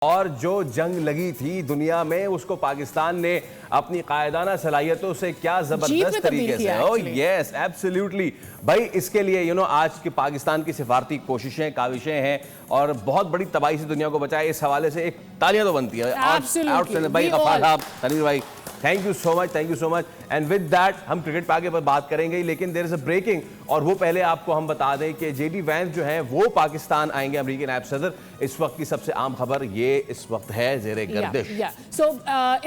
और जो जंग लगी थी दुनिया में उसको पाकिस्तान ने अपनी कायदाना सलाहियतों से क्या जबरदस्त तरीके से यस एब्सोल्युटली भाई इसके लिए आज की पाकिस्तान की सिफारती कोशिशें काविशें हैं और बहुत बड़ी तबाही से दुनिया को बचाए। इस हवाले से एक तालियां तो बनती है भाई गफ्फार साहब, तनवीर भाई, thank you so much and with that हम क्रिकेट पे आगे बात करेंगे, लेकिन देयर इज अ ब्रेकिंग। और वो पहले आपको हम बता दें कि जेडी वैंस जो हैं वो पाकिस्तान आएंगे, अमेरिकी नायब सदर। इस वक्त की सबसे आम खबर ये इस वक्त है ज़ेरे गर्दिश।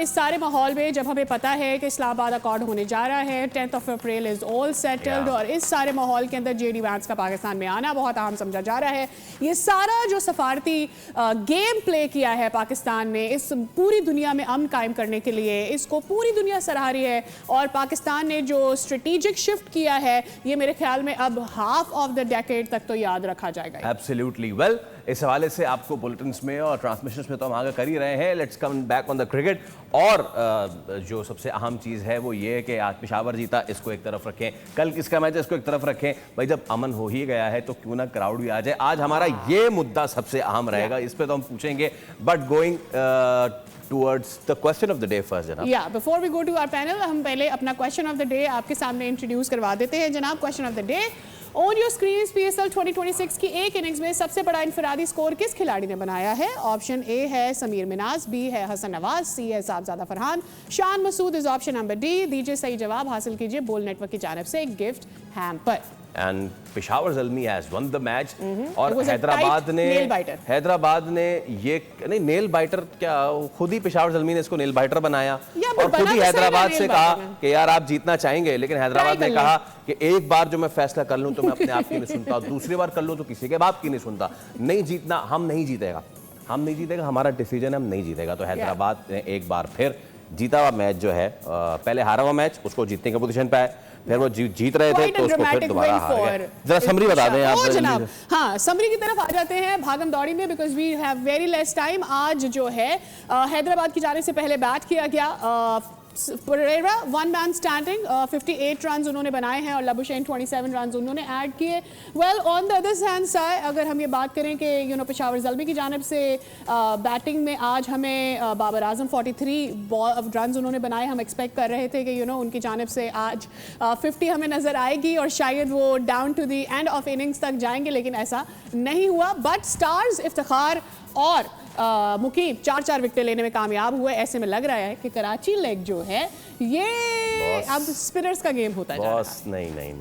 इस सारे माहौल में जब हमें पता है कि इस्लामाबाद अकॉर्ड होने जा रहा है, 10 अप्रैल इज ऑल सेटल्ड, और इस सारे माहौल के अंदर जेडी वैंस का पाकिस्तान में आना बहुत अहम समझा जा रहा है। ये सारा जो सफारती गेम प्ले किया है पाकिस्तान ने इस पूरी दुनिया में अमन कायम करने के लिए, इसको पूरी दुनिया सराह रही है। और पाकिस्तान ने जो स्ट्रेटेजिक शिफ्ट किया है ये मेरे ख्याल में अब हाफ ऑफ द डेकेड तक तो याद रखा जाएगा। एब्सोल्युटली वेल, इस हवाले से आपको बुलेटिन्स में और ट्रांसमिशंस में तो हम आगे कर ही रहे हैं। Let's come back on the cricket. और जो सबसे अहम चीज़ है वो ये है कि आज पेशावर जीता, इसको एक तरफ रखें। कल किसका मैच है इसको एक तरफ रखें। भाई जब अमन हो ही गया है तो क्यों ना क्राउड भी आ जाए। आज हमारा ये मुद्दा सबसे अहम रहेगा, इस पे तो हम पूछेंगे। But going towards the question of the day first, जनाब। Yeah, before we go to our panel, हम पहले अपना question of the day आपके सामने इंट्रोड्यूस करवा देते हैं। जनाब, question of the day, on your screen PSL 2026 की एक इनिंग्स में सबसे बड़ा इनफरादी स्कोर किस खिलाड़ी ने बनाया है? ऑप्शन ए है समीर मिनाज, बी है हसन नवाज, सी है Sahibzada Farhan, Shan Masood is option number D. दीजिए सही जवाब, हासिल कीजिए बोल नेटवर्क की जानिब से gift hamper. And Peshawar Zalmi has one the match. और हैदराबाद ने ये नहीं, नेल बाइटर क्या, खुद ही पेशावर ज़ल्मी ने इसको नेल बाइटर बनाया और खुद ही हैदराबाद से कहा कि यार आप जीतना चाहेंगे, लेकिन हैदराबाद ने कहा कि एक बार जो मैं फैसला कर लूं तो मैं अपने आप की नहीं सुनता, दूसरी बार कर लूं तो किसी के बाप की नहीं सुनता। नहीं जीतना, हम नहीं जीतेगा, हमारा डिसीजन है, हम नहीं जीतेगा। तो हैदराबाद ने एक बार फिर जीता हुआ मैच जो है, पहले हारा हुआ मैच उसको जीतने की पोजीशन पे आए, फिर वो जीत रहे थे तो उसको फिर दोबारा हार गए। जरा समरी बता दें आप जनाब। हाँ, समरी की तरफ आ जाते हैं भागम दौड़ी में, because we have very less time. आज जो है हैदराबाद की जाने से पहले बैट किया गया। Perera one man standing, 58 run उन्होंने बनाए हैं और लबुशेन 27 रन उन्होंने ऐड किए। Well, on the other hand side अगर हम ये बात करें कि पेशावर ज़ल्मी की जानिब से बैटिंग में आज हमें बाबर आजम 43 रन उन्होंने बनाए। हम एक्सपेक्ट कर रहे थे कि उनकी जानिब से आज 50 हमें नज़र आएगी और शायद वो down to the end of innings तक जाएंगे, लेकिन ऐसा नहीं हुआ। बट स्टार्स, इफ्तिखार और मुकीम 4-4 विकेट लेने में कामयाब हुए। ऐसे में लग रहा है कि कराची लेग जो है ये अब स्पिनर्स का गेम होता है। नहीं,